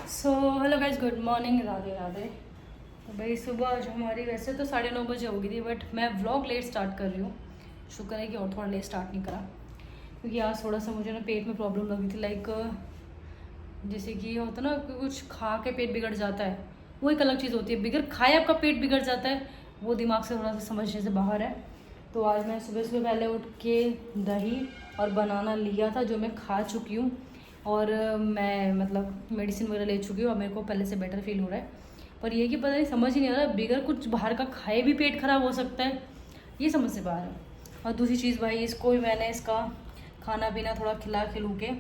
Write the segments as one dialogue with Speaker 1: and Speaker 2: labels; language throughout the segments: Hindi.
Speaker 1: Hello guys, good morning, Radhe Radhe. तो भाई सुबह आज हमारी वैसे तो 9:30 हो गई थी, बट मैं व्लॉग लेट स्टार्ट कर रही हूँ। शुक्र है कि और थोड़ा लेट स्टार्ट नहीं करा, क्योंकि आज थोड़ा सा मुझे ना पेट में प्रॉब्लम लगी थी। लाइक जैसे कि होता ना कि कुछ खा के पेट बिगड़ जाता है, वो एक अलग चीज़ होती है। बिगड़ खाए आपका पेट बिगड़ जाता है, वो दिमाग से थोड़ा सा समझने से बाहर है। तो आज मैं सुबह सुबह पहले उठ के दही और बनाना लिया था, जो मैं खा चुकी हूँ। और मैं मतलब मेडिसिन वगैरह ले चुकी हूँ और मेरे को पहले से बेटर फील हो रहा है। पर ये कि पता नहीं, समझ ही नहीं आ रहा, बिगर कुछ बाहर का खाए भी पेट खराब हो सकता है, ये समझ से बाहर है। और दूसरी चीज़ भाई, इसको भी मैंने इसका खाना पीना थोड़ा खिला खिलू के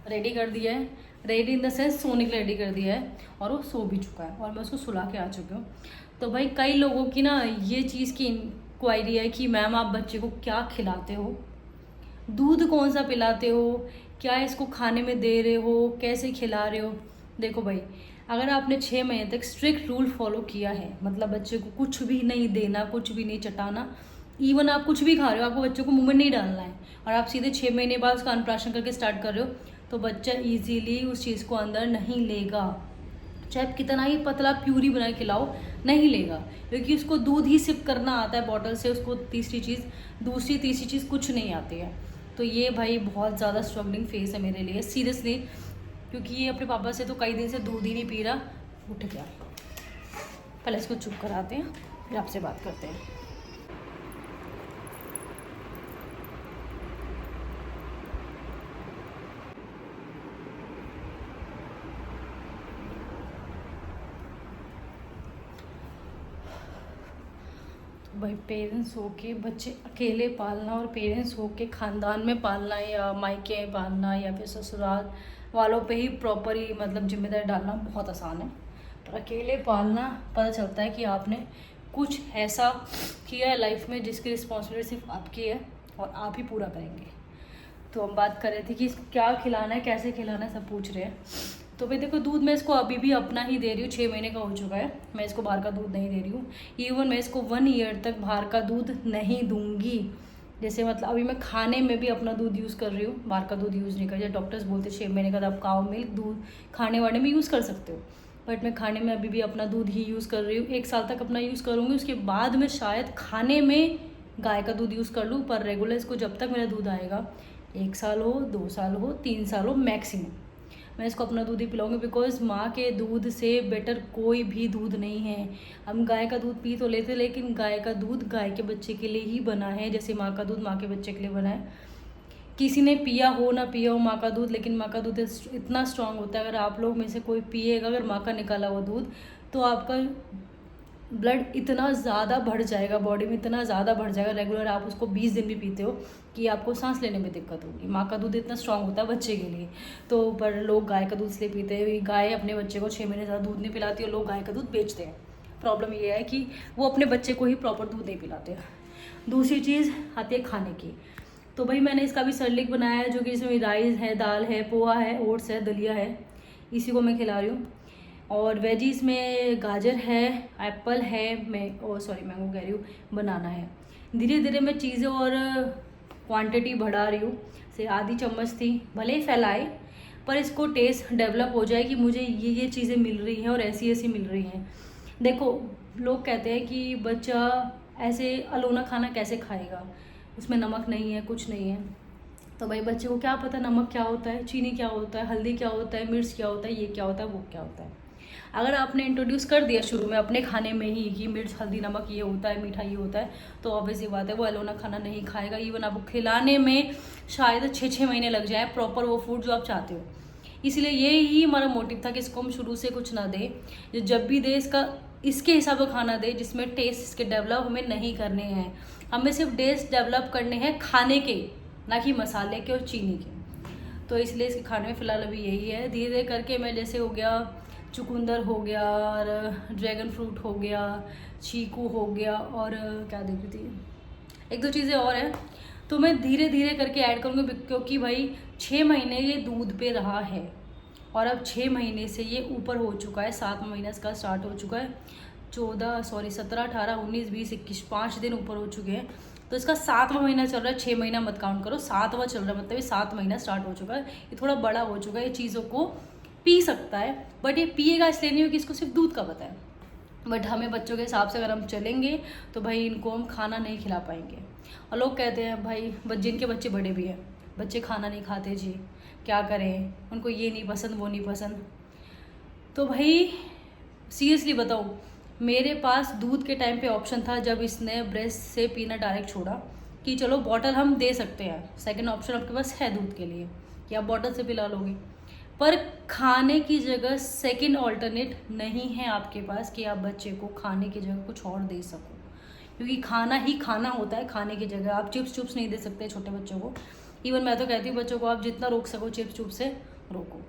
Speaker 1: रेडी कर दिया है। रेडी इन द सेंस सोने के लिए रेडी कर दिया है, और वो सो भी चुका है और मैं उसको सुला के आ चुकी हूँ। तो भाई कई लोगों की ना ये चीज़ की इंक्वायरी है कि मैम आप बच्चे को क्या खिलाते हो, दूध कौन सा पिलाते हो, क्या इसको खाने में दे रहे हो, कैसे खिला रहे हो। देखो भाई, अगर आपने 6 महीने तक स्ट्रिक्ट रूल फॉलो किया है, मतलब बच्चे को कुछ भी नहीं देना, कुछ भी नहीं चटाना, इवन आप कुछ भी खा रहे हो आपको बच्चे को मुंह में नहीं डालना है, और आप सीधे 6 महीने बाद उसका अन्नप्राशन करके स्टार्ट कर रहे हो, तो बच्चा ईजीली उस चीज़ को अंदर नहीं लेगा। चाहे आप कितना ही पतला प्यूरी बना के खिलाओ, नहीं लेगा, क्योंकि उसको दूध ही सिप करना आता है बॉटल से। उसको दूसरी तीसरी चीज़ कुछ नहीं आती है। तो ये भाई बहुत ज़्यादा स्ट्रगलिंग फेस है मेरे लिए, सीरियसली, क्योंकि ये अपने पापा से तो कई दिन से दूध ही नहीं पी रहा। उठ गया, पहले इसको चुप कराते हैं, फिर आपसे बात करते हैं। भाई पेरेंट्स हो के बच्चे अकेले पालना और पेरेंट्स हो के ख़ानदान में पालना या मायके में पालना या फिर ससुराल वालों पे ही प्रॉपर ही मतलब जिम्मेदारी डालना बहुत आसान है। पर अकेले पालना पता चलता है कि आपने कुछ ऐसा किया है लाइफ में जिसकी रिस्पॉन्सिबिलिटी सिर्फ आपकी है और आप ही पूरा करेंगे। तो हम बात कर रहे थे कि क्या खिलाना है, कैसे खिलाना है, सब पूछ रहे हैं। तो भाई देखो, दूध मैं इसको अभी भी अपना ही दे रही हूँ, 6 महीने का हो चुका है, मैं इसको बाहर का दूध नहीं दे रही हूँ। इवन मैं इसको 1 ईयर तक बाहर का दूध नहीं दूंगी। जैसे मतलब अभी मैं खाने में भी अपना दूध यूज़ कर रही हूँ, बाहर का दूध यूज़ नहीं कर रही। डॉक्टर्स बोलते 6 महीने का आप काऊ मिल्क दूध खाने वाने में यूज़ कर सकते हो, बट मैं खाने में अभी भी अपना दूध ही यूज़ कर रही हूँ। 1 साल तक अपना यूज़ करूँगी, उसके बाद मैं शायद खाने में गाय का दूध यूज़ कर लूँ। पर रेगुलर इसको जब तक मेरा दूध आएगा, 1 साल हो, 2 साल हो, 3 साल हो मैक्सिमम, मैं इसको अपना दूध ही पिलाऊंगी। बिकॉज माँ के दूध से बेटर कोई भी दूध नहीं है। हम गाय का दूध पी तो लेते, लेकिन गाय का दूध गाय के बच्चे के लिए ही बना है, जैसे माँ का दूध माँ के बच्चे के लिए बना है। किसी ने पिया हो ना पिया हो माँ का दूध, लेकिन माँ का दूध इतना स्ट्रांग होता है। अगर आप लोग में से कोई पिएगा अगर माँ का निकाला हुआ दूध, तो आपका ब्लड इतना ज़्यादा बढ़ जाएगा, बॉडी में इतना ज़्यादा बढ़ जाएगा, रेगुलर आप उसको 20 दिन भी पीते हो, कि आपको सांस लेने में दिक्कत होगी। माँ का दूध इतना स्ट्रांग होता है बच्चे के लिए। तो पर लोग गाय का दूध इसलिए पीते हैं, गाय अपने बच्चे को 6 महीने ज़्यादा दूध नहीं पिलाती और लोग गाय का दूध बेचते हैं। प्रॉब्लम ये है कि वो अपने बच्चे को ही प्रॉपर दूध नहीं पिलाते। दूसरी चीज़ आती है खाने की। तो भाई मैंने इसका भी सरलिक बनाया है, जो कि इसमें राइस है, दाल है, पोहा है, ओट्स है, दलिया है, इसी को मैं खिला रही हूँ। और वेजीज में गाजर है, एप्पल है, मैंगो कह रही हूँ, बनाना है। धीरे धीरे मैं चीज़ें और क्वांटिटी बढ़ा रही हूँ। से आधी चम्मच थी, भले ही फैलाए, पर इसको टेस्ट डेवलप हो जाए कि मुझे ये चीज़ें मिल रही हैं और ऐसी ऐसी मिल रही हैं। देखो, लोग कहते हैं कि बच्चा ऐसे अलोना खाना कैसे खाएगा, उसमें नमक नहीं है, कुछ नहीं है। तो भाई बच्चे को क्या पता नमक क्या होता है, चीनी क्या होता है, हल्दी क्या होता है, मिर्च क्या होता है, ये क्या होता है, वो क्या होता है। अगर आपने इंट्रोड्यूस कर दिया शुरू में अपने खाने में ही कि मिर्च, हल्दी, नमक ये होता है, मीठा ये होता है, तो ऑब्वियस ये बात है वो अलोना खाना नहीं खाएगा। इवन आपको खिलाने में शायद 6 महीने लग जाए प्रॉपर वो फूड जो आप चाहते हो। इसलिए ये ही हमारा मोटिव था कि इसको हम शुरू से कुछ ना दें, जब भी दे इसके हिसाब का खाना दे, जिसमें टेस्ट इसके डेवलप हमें नहीं करने हैं। हमें सिर्फ टेस्ट डेवलप करने हैं खाने के, ना कि मसाले के और चीनी के। तो इसलिए इसके खाने में फ़िलहाल अभी यही है। धीरे धीरे करके मैं, जैसे हो गया चुकंदर हो गया, और ड्रैगन फ्रूट हो गया, चीकू हो गया, और क्या देख रही थी, एक दो चीज़ें और हैं, तो मैं धीरे धीरे करके ऐड करूँगी। क्योंकि भाई 6 महीने ये दूध पे रहा है, और अब 6 महीने से ये ऊपर हो चुका है, 7वां महीना इसका स्टार्ट हो चुका है। 17, 18, 19, 20, 21, 5 दिन ऊपर हो चुके हैं। तो इसका 7वां महीना चल रहा है, 6 महीना मत काउंट करो, 7वां चल रहा है, मतलब ये 7 महीना स्टार्ट हो चुका है। ये थोड़ा बड़ा हो चुका है, ये चीज़ों को पी सकता है, बट ये पिएगा इसलिए नहीं हो कि इसको सिर्फ दूध का पता है। बट हमें बच्चों के हिसाब से अगर हम चलेंगे तो भाई इनको हम खाना नहीं खिला पाएंगे। और लोग कहते हैं भाई जिनके बच्चे बड़े भी हैं, बच्चे खाना नहीं खाते जी, क्या करें, उनको ये नहीं पसंद वो नहीं पसंद। तो भाई सीरियसली बताऊँ, मेरे पास दूध के टाइम पे ऑप्शन था जब इसने ब्रेस्ट से पीना डायरेक्ट छोड़ा कि चलो बॉटल हम दे सकते हैं, सेकंड ऑप्शन आपके पास है दूध के लिए कि आप बॉटल से पिला लोगे, पर खाने की जगह सेकंड ऑल्टरनेट नहीं है आपके पास कि आप बच्चे को खाने की जगह कुछ और दे सको, क्योंकि खाना ही खाना होता है। खाने की जगह आप चिप्स चुप्स नहीं दे सकते छोटे बच्चों को। इवन मैं तो कहती हूँ बच्चों को आप जितना रोक सको चिप्स चुप से रोको।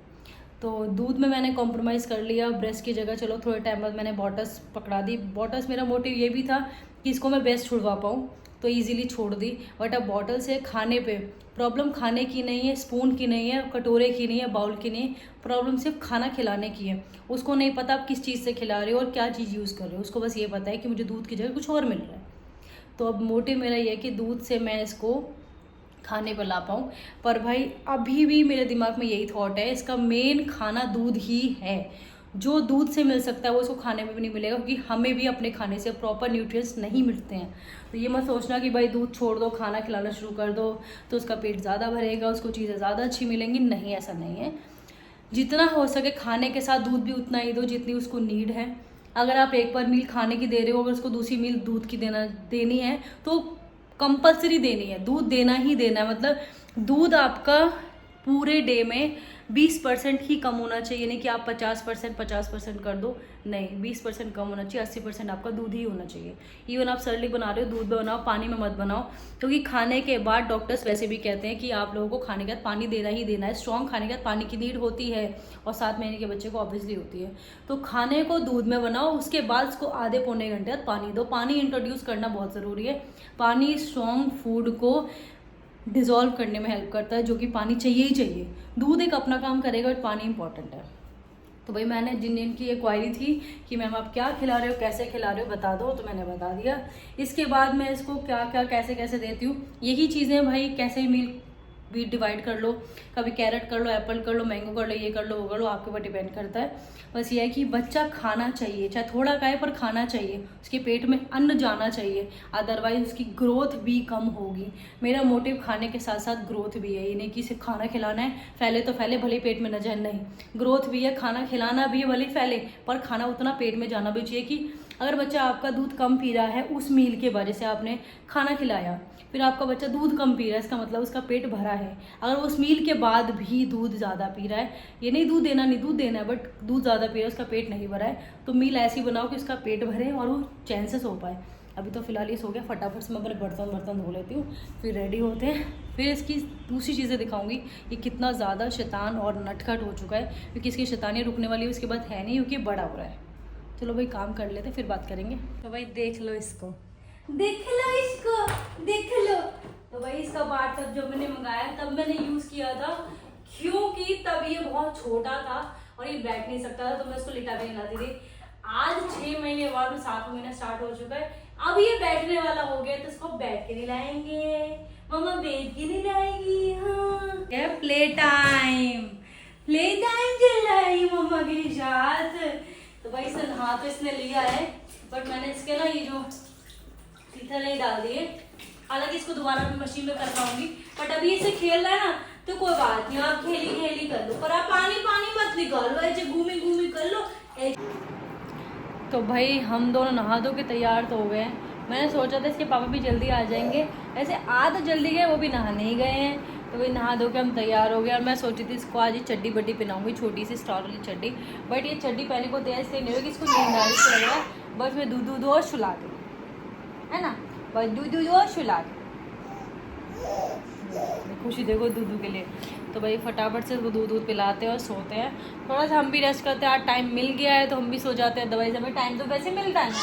Speaker 1: तो दूध में मैंने कॉम्प्रोमाइज़ कर लिया, ब्रेस्ट की जगह चलो थोड़े टाइम बाद मैंने बॉटल्स पकड़ा दी। बॉटल्स मेरा मोटिव ये भी था कि इसको मैं बेस्ट छुड़वा पाऊँ, तो इजीली छोड़ दी। बट अब बॉटल से खाने पे प्रॉब्लम खाने की नहीं है, स्पून की नहीं है, कटोरे की नहीं है, बाउल की नहीं है, प्रॉब्लम सिर्फ खाना खिलाने की है। उसको नहीं पता आप किस चीज़ से खिला रहे हो और क्या चीज़ यूज़ कर रहे हो, उसको बस ये पता है कि मुझे दूध की जगह कुछ और मिल रहा है। तो अब मोटिव मेरा ये है कि दूध से मैं इसको खाने पर ला पाऊँ। पर भाई अभी भी मेरे दिमाग में यही थॉट है, इसका मेन खाना दूध ही है। जो दूध से मिल सकता है वो इसको खाने में भी नहीं मिलेगा, क्योंकि हमें भी अपने खाने से प्रॉपर न्यूट्रिएंट्स नहीं मिलते हैं। तो ये मत सोचना कि भाई दूध छोड़ दो, खाना खिलाना शुरू कर दो तो उसका पेट ज़्यादा भरेगा, उसको चीज़ें ज़्यादा अच्छी मिलेंगी। नहीं, ऐसा नहीं है। जितना हो सके खाने के साथ दूध भी उतना ही दो जितनी उसको नीड है। अगर आप एक बार मील खाने की दे रहे हो, अगर उसको दूसरी मील दूध की देनी है तो कंपलसरी देनी है, दूध देना ही देना है। मतलब दूध आपका पूरे डे में 20% ही कम होना चाहिए, नहीं कि आप 50% कर दो, नहीं, 20% कम होना चाहिए, 80% आपका दूध ही होना चाहिए। इवन आप सरली बना रहे हो दूध में बनाओ, पानी में मत बनाओ, क्योंकि खाने के बाद डॉक्टर्स वैसे भी कहते हैं कि आप लोगों को खाने के बाद पानी देना ही देना है। स्ट्रॉन्ग खाने के बाद पानी की नीड होती है और 7 महीने के बच्चे को ऑब्वियसली होती है। तो खाने को दूध में बनाओ, उसके बाद उसको आधे पौने घंटे बाद पानी दो। पानी इंट्रोड्यूस करना बहुत ज़रूरी है। पानी स्ट्रॉन्ग फूड को डिज़ोल्व करने में हेल्प करता है, जो कि पानी चाहिए ही चाहिए। दूध एक अपना काम करेगा बट पानी इंपॉर्टेंट है। तो भाई मैंने जिनकी ये क्वारी थी कि मैम आप क्या खिला रहे हो, कैसे खिला रहे हो, बता दो, तो मैंने बता दिया। इसके बाद मैं इसको क्या क्या कैसे कैसे देती हूँ, यही चीज़ें भाई कैसे मील भी डिवाइड कर लो, कभी कैरेट कर लो, एप्पल कर लो, मैंगो कर लो, ये कर लो वो कर लो, आपके ऊपर डिपेंड करता है। बस ये है कि बच्चा खाना चाहिए, चाहे थोड़ा खाए पर खाना चाहिए, उसके पेट में अन्न जाना चाहिए, अदरवाइज उसकी ग्रोथ भी कम होगी। मेरा मोटिव खाने के साथ साथ ग्रोथ भी है, ये नहीं कि सिर्फ खाना खिलाना है, फैले तो फैले भले पेट में न जाए, नहीं, ग्रोथ भी है, खाना खिलाना भी है भले फैले, पर खाना उतना पेट में जाना भी चाहिए कि अगर बच्चा आपका दूध कम पी रहा है उस मील के वजह से आपने खाना खिलाया, फिर आपका बच्चा दूध कम पी रहा है, इसका मतलब उसका पेट भरा है। अगर उस मील के बाद भी दूध ज़्यादा पी रहा है, ये नहीं दूध देना नहीं, दूध देना है, बट दूध ज़्यादा पी रहा है, उसका पेट नहीं भरा है, तो मील ऐसी बनाओ कि उसका पेट भरे और वो चैन से सो पाए। अभी तो फिलहाल ये सो गया, फटाफट से मैं अपने बर्तन धो लेती हूँ, फिर रेडी होते हैं, फिर इसकी दूसरी चीज़ें दिखाऊंगी ये कितना ज़्यादा शैतान और नटखट हो चुका है, क्योंकि इसकी शैतानी रुकने वाली उसके बाद है नहीं, क्योंकि बड़ा हो रहा है। चलो भाई काम कर लेते फिर बात करेंगे। तो भाई देख लो इसको, देख लो इसको, देख लो। तो भाई इसका बाथ जब मैंने मंगाया तब मैंने यूज़ किया था, क्योंकि तब ये बहुत छोटा था और ये बैठ नहीं सकता था, तो मैं इसको लिटा के हिलाती थी। आज 6 महीने बाद 7वां महीना स्टार्ट हो चुका है, अब ये बैठने वाला हो गया, तो इसको बैठ के निलाएंगे, मम्मा बैठ के निलाएगी। हाँ, ये प्ले टाइम चलाई मम्मा के साथ। तो भाई सर हाँ तो इसने लिया है, बट मैंने इसके ना ये जो सीधा नहीं डाल दिए, हालांकि इसको दोबारा मैं मशीन में कर पाऊंगी, बट अभी इसे खेल रहा है ना तो कोई बात नहीं, आप खेली कर लो, पर आप पानी मत निकालो, ऐसे घूमी कर लो। तो भाई हम दोनों नहा धो के तैयार तो हो गए हैं। मैंने सोचा था इसके पापा भी जल्दी आ जाएंगे, ऐसे आ तो जल्दी गए, वो भी नहाने ही गए हैं। तो भाई नहा धो के हम तैयार हो गए, और मैं सोची थी इसको आज ही चड्डी बड्डी पहनाऊंगी, छोटी सी स्टार वाली चड्डी, बट ये चड्डी पहने को तैयार इसलिए नहीं होगी, इसको नींद आ रही है, बस मैं दूध और सुला दूँ, है ना, बस दूध और सुला दूँ, खुशी देखो दूध के लिए। तो भाई फटाफट से उसको दूध पिलाते हैं और सोते हैं, थोड़ा सा हम भी रेस्ट करते हैं। आज टाइम मिल गया है तो हम भी सो जाते हैं, दवाई से हमें टाइम तो वैसे मिलता है ना,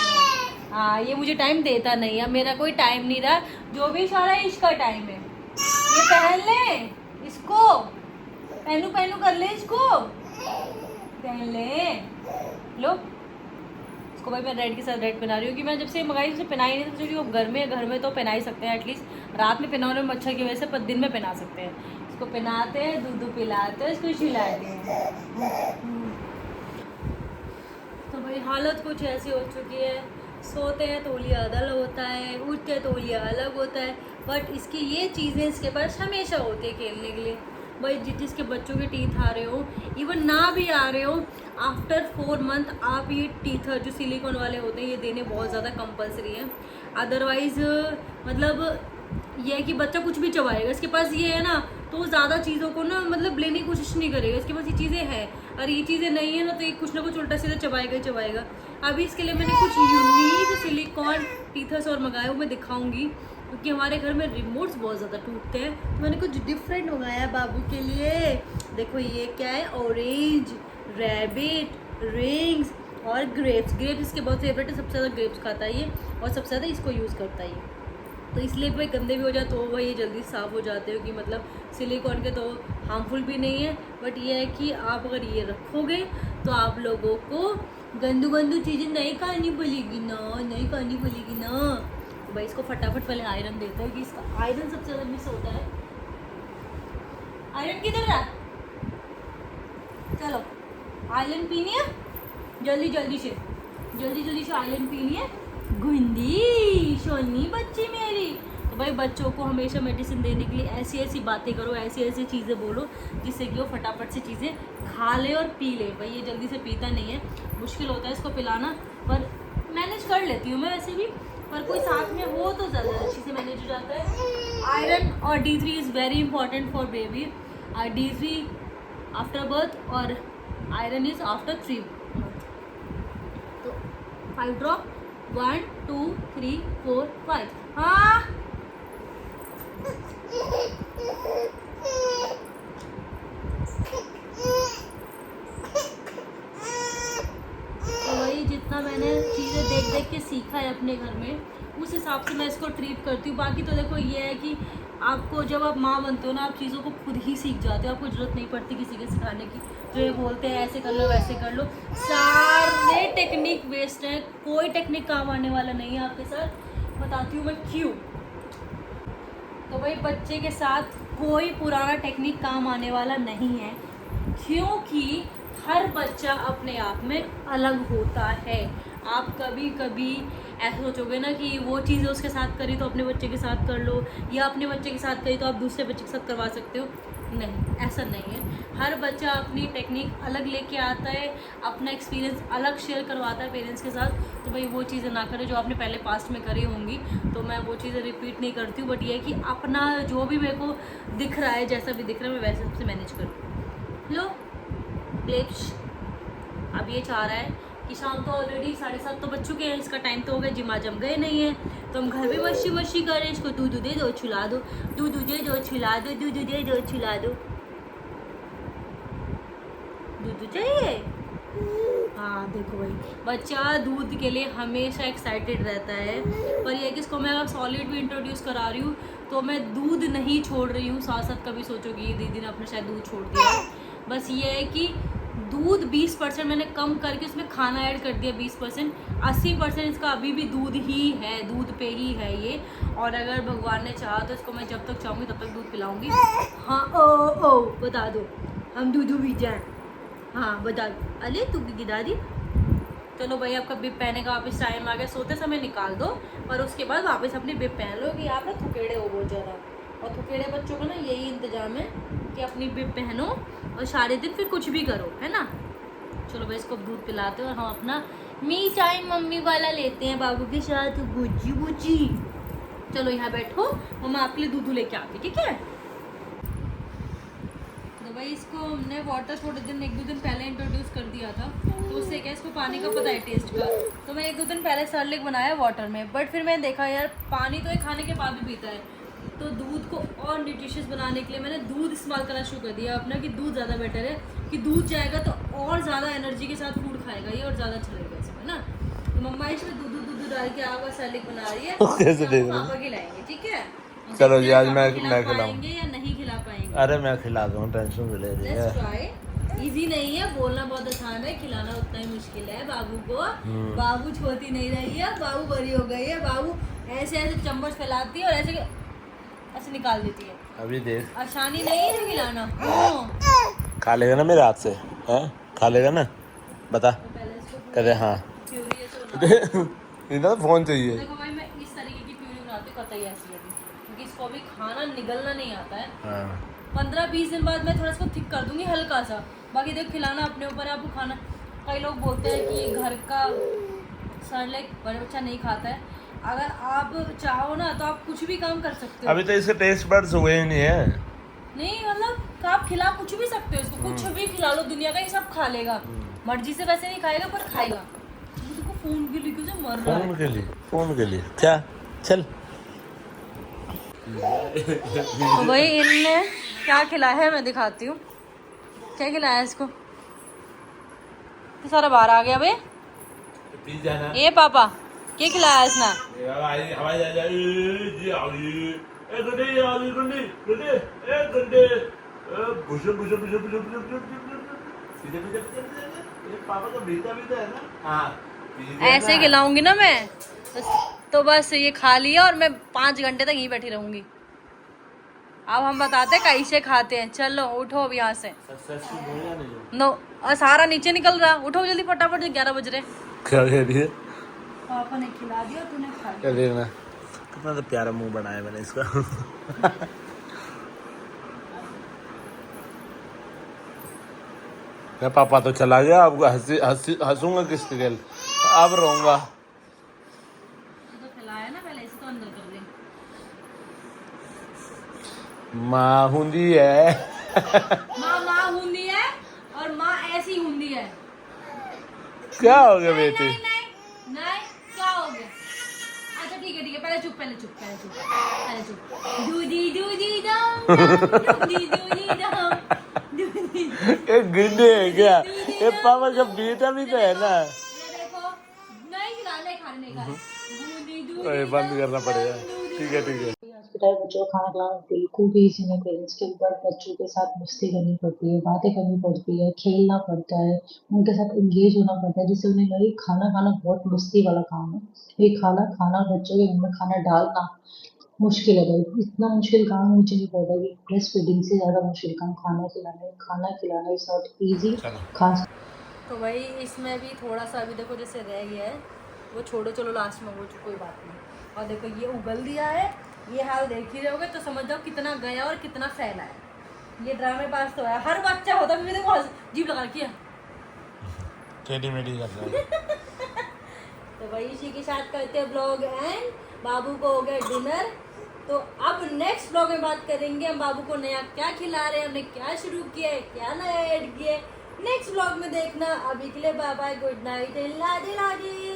Speaker 1: हाँ ये मुझे टाइम देता नहीं है, मेरा कोई टाइम नहीं रहा, जो भी सारा इसका टाइम है। ये पहन ले इसको, पहनू कर ले इसको, पहन ले लो इसको। भाई मैं रेड के साथ रेड पहना रही हूँ, कि मैं जब से मंगाई उसे पहनाई नहीं, तो जो घर में तो पहना ही सकते हैं, एटलीस्ट रात में पहनाने में मच्छर की वजह से, पर दिन में पहना सकते हैं। इसको पहनाते हैं, दूध पिलाते हैं, इसको खिलाते हैं। तो भाई हालत कुछ ऐसी हो चुकी है, सोते हैं तौलिया अलग होता है, उठते हैं तौलिया अलग होता है, बट इसकी ये चीज़ें इसके पास हमेशा होती है खेलने के लिए। भाई जिसके बच्चों के टीथ आ रहे हो, इवन ना भी आ रहे हो, आफ्टर 4 मंथ आप ये टीथर जो सिलिकॉन वाले होते हैं ये देने बहुत ज़्यादा कंपलसरी है। अदरवाइज़ मतलब ये है कि बच्चा कुछ भी चबाएगा, इसके पास ये है ना, तो ज़्यादा चीज़ों को ना मतलब लेने की कोशिश नहीं करेगा, इसके पास ये चीज़ें हैं। और ये चीज़ें नहीं है ना तो ये कुछ ना कुछ उल्टा सीधा चबाएगा ही चबाएगा। अभी इसके लिए मैंने कुछ यूनिक सिलिकॉन टीथर्स और मंगाए, वो मैं दिखाऊंगी, क्योंकि हमारे घर में रिमोट्स बहुत ज़्यादा टूटते हैं, तो मैंने कुछ डिफरेंट मंगाया है बाबू के लिए। देखो ये क्या है, ऑरेंज, रैबिट, रिंग्स और ग्रेप्स। ग्रेप्स इसके बहुत फेवरेट है, सबसे ज़्यादा ग्रेप्स खाता है ये, और सबसे ज़्यादा इसको यूज़ करता है ये। तो इसलिए भाई गंदे भी हो जाए तो वह ये जल्दी साफ़ हो जाते हो, कि मतलब सिलिकॉन के तो हार्मफुल भी नहीं है, बट ये है कि आप अगर ये रखोगे तो आप लोगों को गंदू गंदू चीज़ें नहीं खानी पड़ेगी ना, नहीं खानी पड़ेगी ना। तो भाई इसको फटाफट पहले आयरन देते हैं, कि इसका आयरन सबसे ज़्यादा मिस होता है। आयरन किधर है? चलो आयरन पीनी है, जल्दी जल्दी से आयरन पीनी है। गुंदी सोनी बच्ची मेरी। तो भाई बच्चों को हमेशा मेडिसिन देने के लिए ऐसी ऐसी बातें करो, ऐसी ऐसी चीज़ें बोलो जिससे कि वो फटाफट से चीज़ें खा ले और पी ले। भाई ये जल्दी से पीता नहीं है, मुश्किल होता है इसको पिलाना, पर मैनेज कर लेती हूँ मैं वैसे भी, पर कोई साथ में हो तो ज़्यादा अच्छी से मैनेज हो जाता है। आयरन और D3 is very important for baby. D3 after birth और आयरन इज़ आफ्टर 3 मंथ। तो 5 ड्रॉप, 1 2 3 4 5। हाँ तो वही जितना मैंने चीज़ें देख देख के सीखा है अपने घर में, उस हिसाब से मैं इसको ट्रीट करती हूँ। बाकी तो देखो ये है कि आपको जब आप माँ बनते हो ना, आप चीज़ों को खुद ही सीख जाते हो, आपको ज़रूरत नहीं पड़ती किसी के सिखाने की। जो ये बोलते हैं ऐसे कर लो वैसे कर लो, सारे टेक्निक वेस्ट हैं, कोई टेक्निक काम आने वाला नहीं है आपके साथ। बताती हूँ मैं क्यों। तो भाई बच्चे के साथ कोई पुराना टेक्निक काम आने वाला नहीं है, क्योंकि हर बच्चा अपने आप में अलग होता है। आप कभी कभी ऐसा सोचोगे ना कि वो चीज़ें उसके साथ करी तो अपने बच्चे के साथ कर लो, या अपने बच्चे के साथ करी तो आप दूसरे बच्चे के साथ करवा सकते हो। नहीं, ऐसा नहीं है। हर बच्चा अपनी टेक्निक अलग लेके आता है, अपना एक्सपीरियंस अलग शेयर करवाता है पेरेंट्स के साथ। तो भाई वो चीज़ें ना करें जो आपने पहले पास्ट में करी होंगी, तो मैं वो चीज़ें रिपीट नहीं करती हूँ। बट ये है कि अपना जो भी मेरे को दिख रहा है, जैसा भी दिख रहा है, मैं वैसे सबसे मैनेज करूँ। लो ग्लेप्स, अब ये चाह रहा है कि शाम तो ऑलरेडी 7:30 तो बज चुके हैं, इसका टाइम तो हो गया, जिम आज हम गए नहीं है, तो हम घर में मस्ती करें। इसको दूध दे दो, छुला दो, दूध दे दो, छुला दो, दूध दे दो, छुला दो। दूध चाहिए? हाँ देखो भाई, बच्चा दूध के लिए हमेशा एक्साइटेड रहता है, पर यह कि इसको मैं अगर सॉलिड भी इंट्रोड्यूस करा रही हूँ तो मैं दूध नहीं छोड़ रही हूँ। साथ साथ कभी सोचोगी दीदी ने अपने शायद दूध छोड़ दिया, बस ये है कि दूध 20% मैंने कम करके उसमें खाना ऐड कर दिया 20%, 80% इसका अभी भी दूध ही है, दूध पे ही है ये। और अगर भगवान ने चाहा तो इसको मैं जब तक चाहूँगी तब तक दूध पिलाऊंगी। हाँ ओ बता दो, हम दूध भी जाए। हाँ बता दो, अरे तू की दादी। चलो भाई आपका बिप पहने का वापस टाइम आ गया, सोते समय निकाल दो, पर उसके बाद वापस अपनी बिप पहन लो, कि आप ना थुकेड़े हो बहुत ज़्यादा। और थुकेड़े बच्चों का ना यही इंतजाम है कि अपनी बिप पहनो और सारे दिन फिर कुछ भी करो, है ना। चलो भाई इसको दूध पिलाते हो और हम अपना मी टाइम मम्मी वाला लेते हैं बाबू के साथ। गुज्जी गुज्जी, चलो यहाँ बैठो, मम्मा आपके लिए दूध लेके आती, ठीक है। तो भाई इसको हमने वाटर थोड़े दिन 1-2 दिन पहले इंट्रोड्यूस कर दिया था, तो उससे क्या इसको पानी का पता है टेस्ट का। तो मैं 1-2 दिन पहले सर्लिक बनाया वाटर में, बट फिर मैंने देखा यार पानी तो ये खाने के बाद भी पीता है, तो दूध को और न्यूट्रिशियस बनाने के लिए मैंने दूध इस्तेमाल करना शुरू कर दिया अपना, कि दूध ज़्यादा बेटर है, कि दूध जाएगा तो और ज़्यादा एनर्जी के साथ फूड खाएगा ये, और ज़्यादा अच्छा लगेगा इसमें ना। तो मम्मा इसमें दूध डाल के आगा सर्लिक बना रही है, पापा खिलाएंगे, ठीक है।
Speaker 2: चलो जी आज मैं
Speaker 1: खिलाएंगे या नहीं खिला पाएंगे।
Speaker 2: अरे मैं खिला दूँ, टेंशन ले रही है।
Speaker 1: इजी नहीं है, बोलना बहुत आसान है, खिलाना उतना ही मुश्किल है बाबू को। बाबू छोटी नहीं रही है, बाबू बड़ी हो गई है, बाबू ऐसे ऐसे चम्मच फैलाती है और ऐसे ऐसे निकाल देती है।
Speaker 2: अभी देख,
Speaker 1: आसानी नहीं है खिलाना।
Speaker 2: खा लेगा ना मेरे हाथ से? हैं, खा लेगा ना? बता।
Speaker 1: पहले इसको
Speaker 2: कहते हाँ।
Speaker 1: प्यूरी जैसे बना।
Speaker 2: इधर फोन चाहिए।
Speaker 1: देखो भाई मैं इस तरीके की प्यूरी बनाती हूँ, कतई ऐसी अभी, क्योंकि इसको अभी खाना निगलना नहीं आता है।
Speaker 2: हाँ
Speaker 1: 15-20 दिन बाद मैं थोड़ा इसको थिक कर दूंगी हल्का सा। बाकी देख खिलाना अपने ऊपर है, आपको खाना। कई लोग बोलते हैं कि घर का सरलेक बच्चा नहीं खाता है। अगर आप चाहो ना तो आप कुछ भी काम कर सकते हो।
Speaker 2: अभी तो इसके टेस्ट बड्स हुए ही नहीं है।
Speaker 1: नहीं मतलब आप खिला कुछ भी सकते हो इसको, कुछ भी खिला लो दुनिया का, ये सब खा लेगा। मर्जी से वैसे नहीं खाएगा पर खाएगा। देखो फोन के लिए से मर रहा है।
Speaker 2: फोन के लिए क्या? चल।
Speaker 1: तो भाई इनने क्या खिलाया है मैं दिखाती हूँ। क्या खिलाया है इसको? तो सारा बाहर आ गया भाई। ये पापा क्या खिलाया इसने? ऐसे खिलाऊंगी ना मैं तो बस ये खा लिया और मैं 5 घंटे तक यहीं बैठी रहूंगी। अब हम बताते कैसे खाते हैं। चलो उठो अब यहाँ से। नो और सारा नीचे निकल रहा। उठो जल्दी फटाफट, 11 बज रहे।
Speaker 2: क्या कह रही है?
Speaker 1: पापा ने खिला दिया तूने खा
Speaker 2: क्या
Speaker 1: लिया।
Speaker 2: देखना कितना तो प्यारा मुंह बनाया मैंने इसका। मैं पापा तो चला गया, अब हंसूंगा किसके लिए? अब रहूंगा।
Speaker 1: तो खिलाया ना पहले, इसे तो अंदर कर दे।
Speaker 2: माँ हुंदी है।
Speaker 1: माँ हुंदी है और माँ ऐसी हुंदी है।
Speaker 2: क्या हो गया बेटी?
Speaker 1: नहीं क्या हो गया? अच्छा ठीक है पहले चुप दूधी दूधी
Speaker 2: ये गिंडे है क्या? ये पापा का बेटा भी तो है ना।
Speaker 1: देखो नहीं खिलाने खाने नहीं खाने।
Speaker 2: अरे बंद करना पड़ेगा। ठीक है
Speaker 3: हॉस्पिटल बच्चों को खाना खिलाना बिल्कुल भी इजी नहीं। पेरेंट्स के ऊपर बच्चों के साथ मस्ती करनी पड़ती है, बातें करनी पड़ती है, खेलना पड़ता है, उनके साथ एंगेज होना पड़ता है, जिससे उन्हें लगे खाना खाना बहुत मस्ती वाला काम है। ये खाना बच्चों के मुंह में खाना डालना मुश्किल है भाई। इतना मुश्किल काम मुझे नहीं पड़ता कि ब्रेस्ट फीडिंग से ज़्यादा मुश्किल काम खाना खिलाना इज नॉट ईजी। खास
Speaker 1: तो भाई इसमें भी थोड़ा सा अभी देखो जैसे रह गया है, वो छोड़ो, चलो लास्ट में वो कोई बात नहीं। और देखो ये उगल दिया है, ये हाल देख ही रहोगे तो समझ जाओ कितना गया और कितना फैला है। ये ड्रामे पास तो है, हर बच्चा होता है। देखो जीभ लगा किया
Speaker 2: टेढ़ी मेढ़ी कर रहा है।
Speaker 1: तो भाई इसी के साथ करते हैं ब्लॉग एंड। बाबू को हो गया डिनर, तो अब नेक्स्ट ब्लॉग में बात करेंगे हम बाबू को नया क्या खिला रहे हैं, हमने क्या शुरू किया है, क्या नया ऐड किया है। नेक्स्ट ब्लॉग में देखना। अभी के लिए बाय बाय, गुड नाइट, लाडी लाडी।